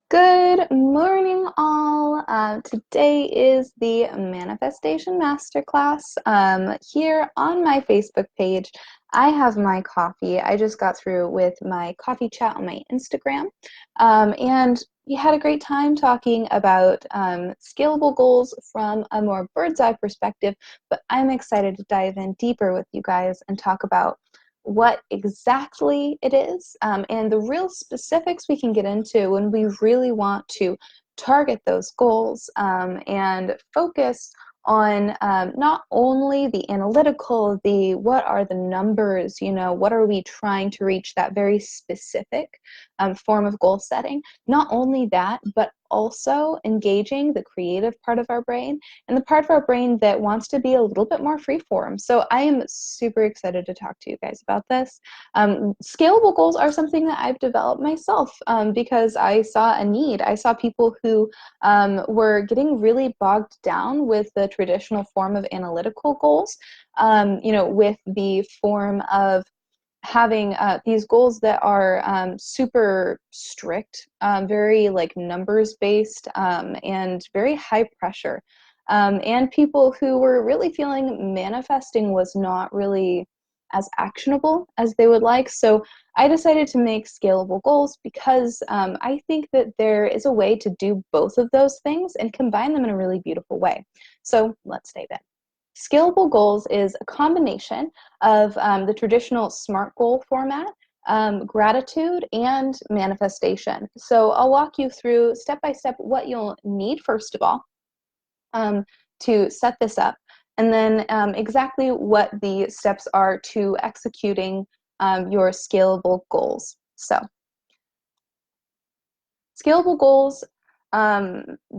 Good morning, all. Today is the Manifestation Masterclass. Here on my Facebook page, I have my coffee. I just got through with my coffee chat on my Instagram, and we had a great time talking about scalable goals from a more bird's eye perspective, but I'm excited to dive in deeper with you guys and talk about what exactly it is, and the real specifics we can get into when we really want to target those goals, and focus on not only the analytical, the what are the numbers, what are we trying to reach, that very specific form of goal setting. Not only that, but also engaging the creative part of our brain and the part of our brain that wants to be a little bit more freeform. So I am super excited to talk to you guys about this. Scalable goals are something that I've developed myself, because I saw a need. I saw people who were getting really bogged down with the traditional form of analytical goals, with the form of having these goals that are super strict, very like numbers based, and very high pressure, and people who were really feeling manifesting was not really as actionable as they would like. So I decided to make scalable goals because I think that there is a way to do both of those things and combine them in a really beautiful way. So let's dive in. Scalable goals is a combination of the traditional SMART goal format, gratitude, and manifestation. So I'll walk you through step by step what you'll need, first of all, to set this up, and then exactly what the steps are to executing your scalable goals. So scalable goals,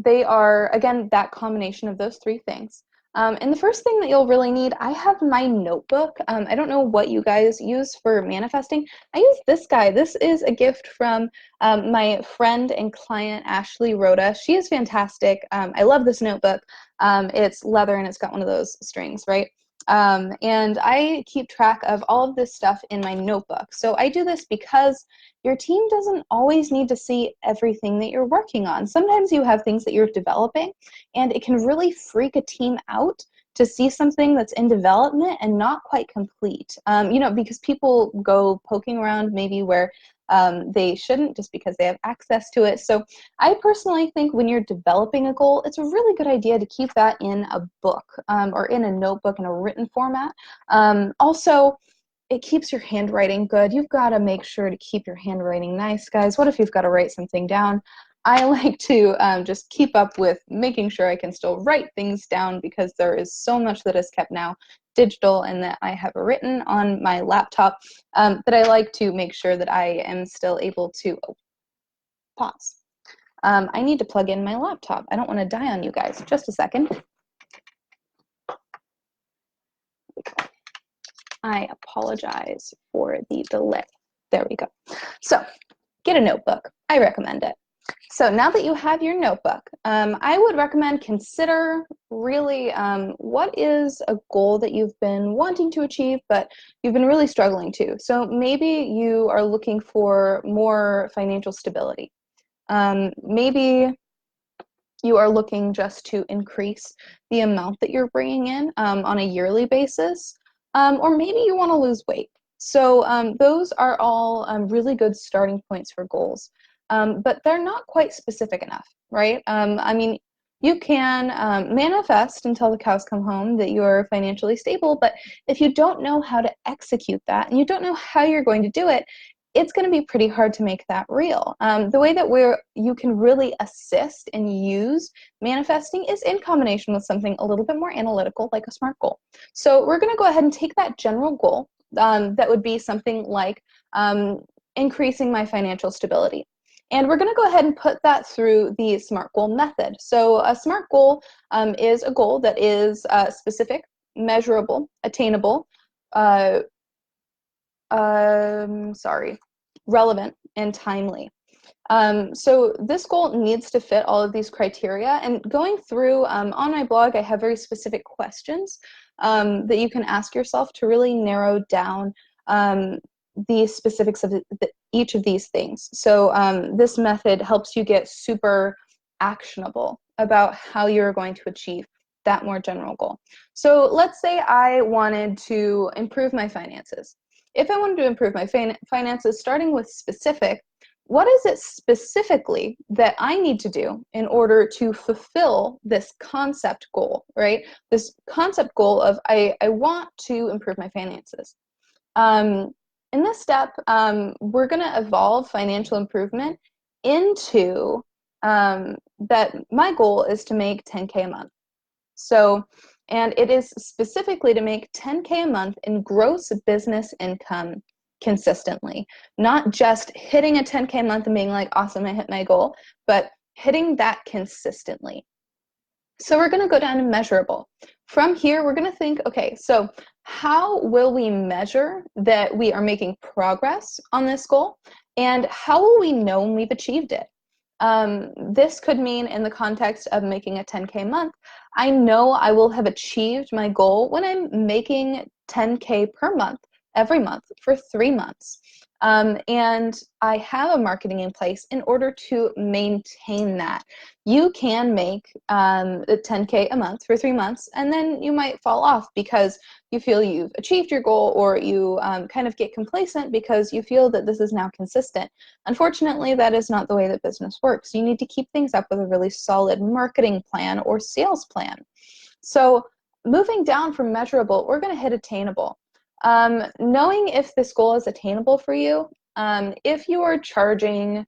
they are, again, that combination of those three things. And the first thing that you'll really need, I have my notebook. I don't know what you guys use for manifesting. I use this guy. This is a gift from my friend and client, Ashley Rhoda. She is fantastic. I love this notebook. It's leather and it's got one of those strings, right? And I keep track of all of this stuff in my notebook. So I do this because your team doesn't always need to see everything that you're working on. Sometimes you have things that you're developing, and it can really freak a team out to see something that's in development and not quite complete. Because people go poking around maybe where they shouldn't just because they have access to it. So I personally think when you're developing a goal, it's a really good idea to keep that in a book, or in a notebook in a written format. Also, it keeps your handwriting good. You've got to make sure to keep your handwriting nice, guys. What if you've got to write something down? I like to just keep up with making sure I can still write things down, because there is so much that is kept now digital and that I have written on my laptop, that I like to make sure that I am still able to pause. I need to plug in my laptop. I don't want to die on you guys. Just a second. I apologize for the delay. There we go. So get a notebook. I recommend it. So now that you have your notebook, I would recommend consider really what is a goal that you've been wanting to achieve, but you've been really struggling to. So maybe you are looking for more financial stability. Maybe you are looking just to increase the amount that you're bringing in on a yearly basis, or maybe you want to lose weight. So those are all really good starting points for goals, but they're not quite specific enough, right? I mean, you can manifest until the cows come home that you're financially stable, but if you don't know how to execute that and you don't know how you're going to do it, it's going to be pretty hard to make that real. The way that you can really assist and use manifesting is in combination with something a little bit more analytical, like a SMART goal. So we're going to go ahead and take that general goal, that would be something like increasing my financial stability. And we're going to go ahead and put that through the SMART goal method. So a SMART goal is a goal that is specific, measurable, attainable, relevant, and timely. So this goal needs to fit all of these criteria. And going through on my blog, I have very specific questions that you can ask yourself to really narrow down the specifics of each of these things. So this method helps you get super actionable about how you're going to achieve that more general goal. So let's say I wanted to improve my finances. If I wanted to improve my finances, starting with specific, what is it specifically that I need to do in order to fulfill this concept goal, right? This concept goal of I want to improve my finances. In this step, we're going to evolve financial improvement into that my goal is to make 10K a month. So, and it is specifically to make 10K a month in gross business income consistently, not just hitting a 10K a month and being like, awesome, I hit my goal, but hitting that consistently. So we're going to go down to measurable. From here, we're going to think, okay, so how will we measure that we are making progress on this goal? And how will we know when we've achieved it? This could mean in the context of making a 10K a month, I know I will have achieved my goal when I'm making 10K per month, every month for 3 months. And I have a marketing in place in order to maintain that. You can make 10K a month for 3 months, and then you might fall off because you feel you've achieved your goal, or you kind of get complacent because you feel that this is now consistent. Unfortunately, that is not the way that business works. You need to keep things up with a really solid marketing plan or sales plan. So moving down from measurable, we're going to hit attainable. Knowing if this goal is attainable for you, if you are charging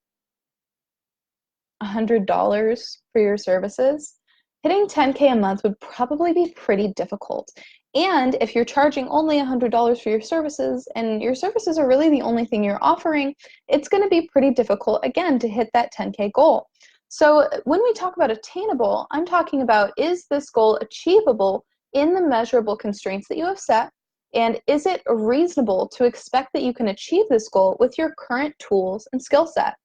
$100 for your services, hitting 10K a month would probably be pretty difficult. And if you're charging only $100 for your services, and your services are really the only thing you're offering, it's going to be pretty difficult, again, to hit that 10K goal. So when we talk about attainable, I'm talking about, is this goal achievable in the measurable constraints that you have set? And is it reasonable to expect that you can achieve this goal with your current tools and skill set?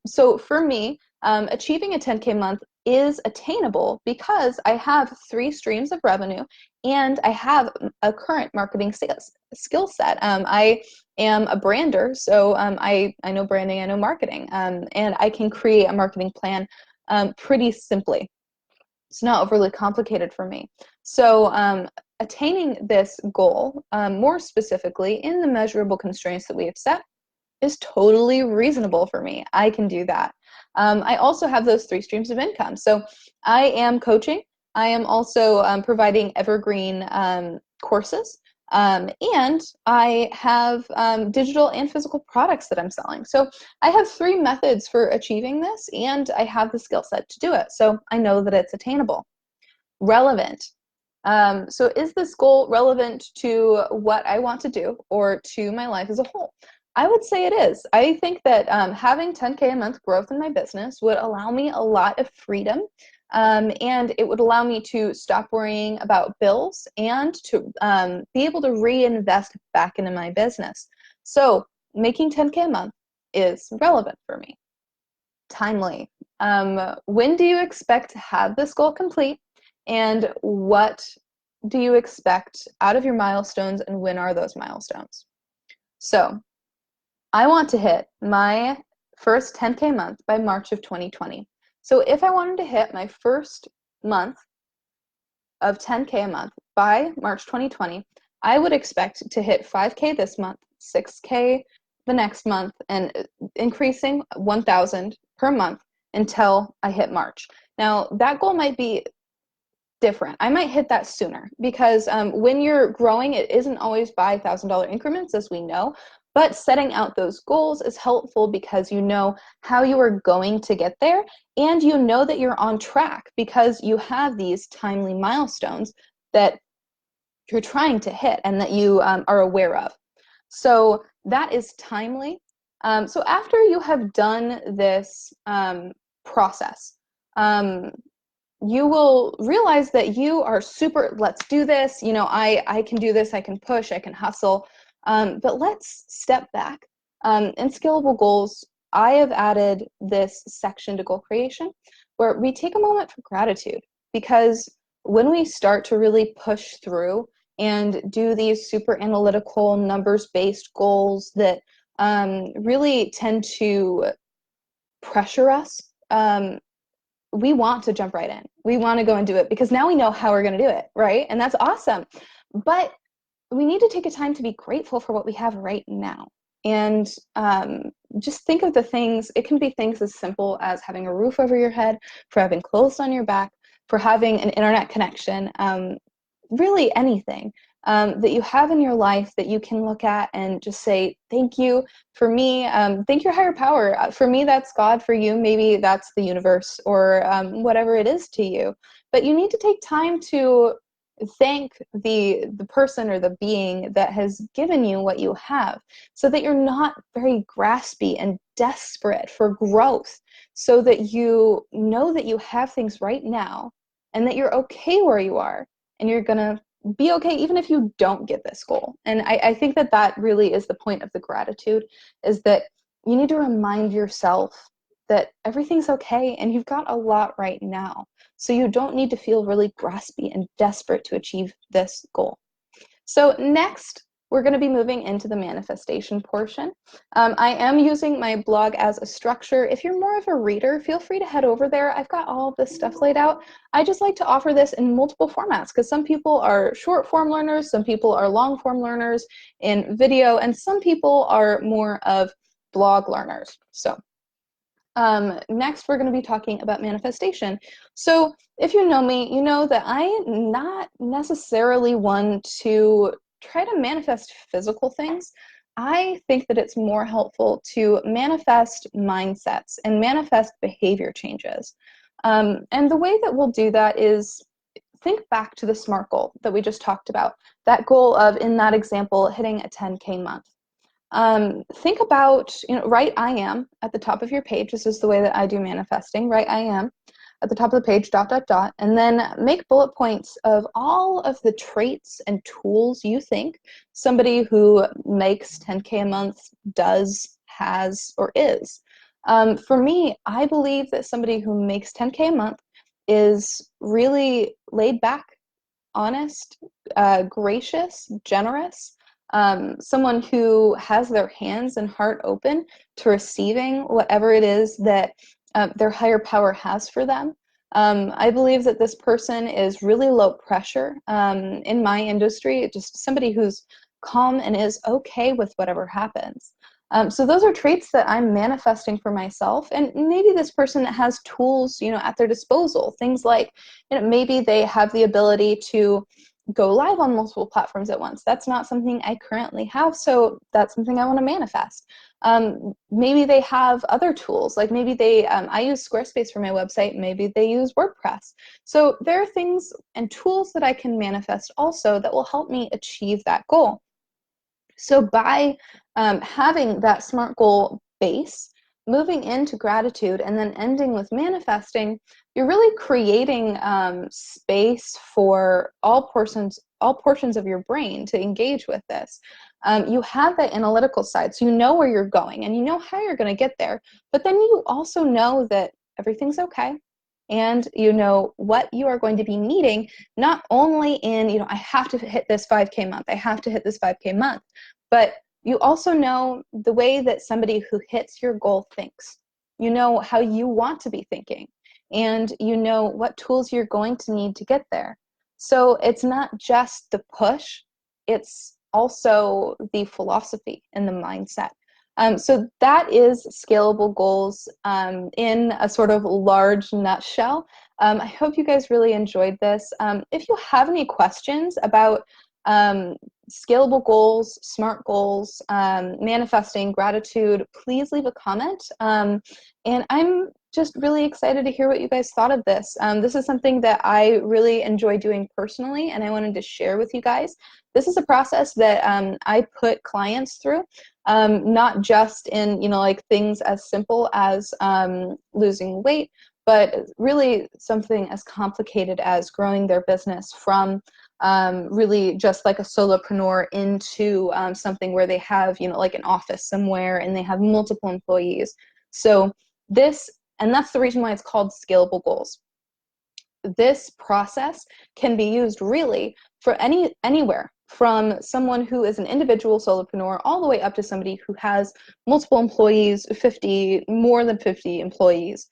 So for me, achieving a 10K a month is attainable because I have 3 streams of revenue and I have a current marketing skill set. I am a brander, so I know branding, I know marketing, and I can create a marketing plan pretty simply. It's not overly complicated for me. So attaining this goal, more specifically in the measurable constraints that we have set, is totally reasonable for me. I can do that. I also have those 3 streams of income. So I am coaching. I am also providing evergreen courses. And I have digital and physical products that I'm selling. So I have 3 methods for achieving this, and I have the skill set to do it. So I know that it's attainable. Relevant. So is this goal relevant to what I want to do or to my life as a whole? I would say it is. I think that having 10K a month growth in my business would allow me a lot of freedom, and it would allow me to stop worrying about bills and to be able to reinvest back into my business. So making 10K a month is relevant for me. Timely. When do you expect to have this goal complete, and what do you expect out of your milestones, and when are those milestones? So I want to hit my first 10K a month by March of 2020. So if I wanted to hit my first month of 10K a month by March 2020, I would expect to hit 5K this month, 6K the next month, and increasing 1,000 per month until I hit March. Now, that goal might be different. I might hit that sooner because when you're growing, it isn't always by $1,000 increments, as we know. But setting out those goals is helpful because you know how you are going to get there, and you know that you're on track because you have these timely milestones that you're trying to hit and that you are aware of. So that is timely. So after you have done this process, you will realize that you are super, let's do this, you know, I can do this, I can push, I can hustle. But let's step back. In Scalable Goals, I have added this section to goal creation where we take a moment for gratitude, because when we start to really push through and do these super analytical, numbers-based goals that really tend to pressure us. We want to jump right in. We want to go and do it because now we know how we're going to do it, right? And that's awesome. But we need to take a time to be grateful for what we have right now. And just think of the things. It can be things as simple as having a roof over your head, for having clothes on your back, for having an internet connection, really anything that you have in your life that you can look at and just say, thank you. For me, thank your higher power. For me, that's God. For you, maybe that's the universe or whatever it is to you. But you need to take time to thank the person or the being that has given you what you have, so that you're not very graspy and desperate for growth, so that you know that you have things right now and that you're okay where you are, and you're gonna be okay even if you don't get this goal. And I think that that really is the point of the gratitude, is that you need to remind yourself that everything's okay and you've got a lot right now. So you don't need to feel really graspy and desperate to achieve this goal. So next, we're going to be moving into the manifestation portion. I am using my blog as a structure. If you're more of a reader, feel free to head over there. I've got all of this stuff laid out. I just like to offer this in multiple formats because some people are short form learners, some people are long form learners in video, and some people are more of blog learners. So next, we're going to be talking about manifestation. So if you know me, you know that I am not necessarily one to try to manifest physical things. I think that it's more helpful to manifest mindsets and manifest behavior changes. And the way that we'll do that is think back to the SMART goal that we just talked about, that goal of, in that example, hitting a 10K month. Think about, write I am at the top of your page. This is the way that I do manifesting. Write I am at the top of the page, ... and then make bullet points of all of the traits and tools you think somebody who makes 10K a month does, has, or is. For me, I believe that somebody who makes 10K a month is really laid back, honest, gracious, generous, someone who has their hands and heart open to receiving whatever it is that their higher power has for them. I believe that this person is really low pressure in my industry, just somebody who's calm and is okay with whatever happens. So those are traits that I'm manifesting for myself, and maybe this person has tools, at their disposal. Things like, maybe they have the ability to go live on multiple platforms at once. That's not something I currently have, so that's something I want to manifest. Maybe they have other tools, like maybe they, I use Squarespace for my website, maybe they use WordPress. So there are things and tools that I can manifest also that will help me achieve that goal. So by having that SMART goal base, moving into gratitude, and then ending with manifesting, you're really creating space for all portions of your brain to engage with this. You have that analytical side, so you know where you're going and you know how you're going to get there, but then you also know that everything's okay. And you know what you are going to be needing, not only in, I have to hit this 5K month, I have to hit this 5K month, but you also know the way that somebody who hits your goal thinks. You know how you want to be thinking, and you know what tools you're going to need to get there. So it's not just the push, it's also the philosophy and the mindset. So that is Scalable Goals in a sort of large nutshell. I hope you guys really enjoyed this. If you have any questions about Scalable Goals, SMART goals, manifesting, gratitude, please leave a comment. And I'm just really excited to hear what you guys thought of this. This is something that I really enjoy doing personally, and I wanted to share with you guys. This is a process that I put clients through, not just in, like things as simple as losing weight, but really something as complicated as growing their business from really just like a solopreneur into something where they have, like an office somewhere and they have multiple employees. So and that's the reason why it's called Scalable Goals. This process can be used really for anywhere, from someone who is an individual solopreneur all the way up to somebody who has multiple employees, 50, more than 50 employees.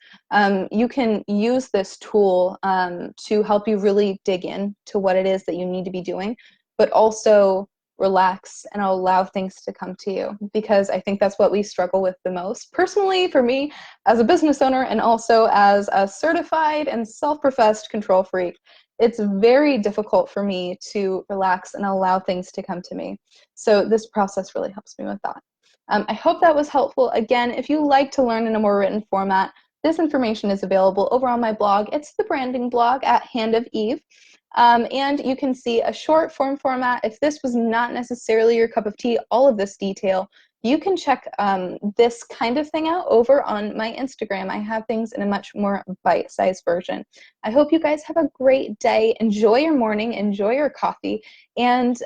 You can use this tool to help you really dig in to what it is that you need to be doing, but also relax and allow things to come to you, because I think that's what we struggle with the most. Personally, for me, as a business owner and also as a certified and self-professed control freak, it's very difficult for me to relax and allow things to come to me. So this process really helps me with that. I hope that was helpful. Again, if you like to learn in a more written format, this information is available over on my blog. It's the branding blog at Hand of Eve. And you can see a short form format. If this was not necessarily your cup of tea, all of this detail, you can check this kind of thing out over on my Instagram. I have things in a much more bite-sized version. I hope you guys have a great day. Enjoy your morning, enjoy your coffee. And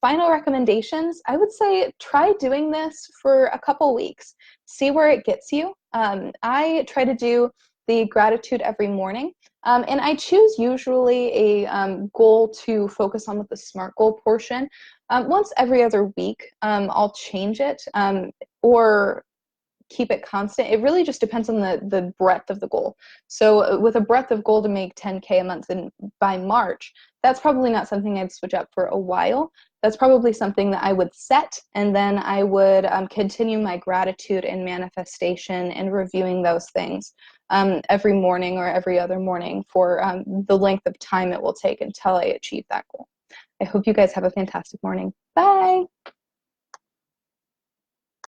final recommendations, I would say try doing this for a couple weeks. See where it gets you. I try to do the gratitude every morning. And I choose usually a goal to focus on with the SMART goal portion. Once every other week, I'll change it or keep it constant. It really just depends on the breadth of the goal. So with a breadth of goal to make 10K a month by March, that's probably not something I'd switch up for a while. That's probably something that I would set, and then I would continue my gratitude and manifestation and reviewing those things every morning or every other morning for the length of time it will take until I achieve that goal. I hope you guys have a fantastic morning. Bye.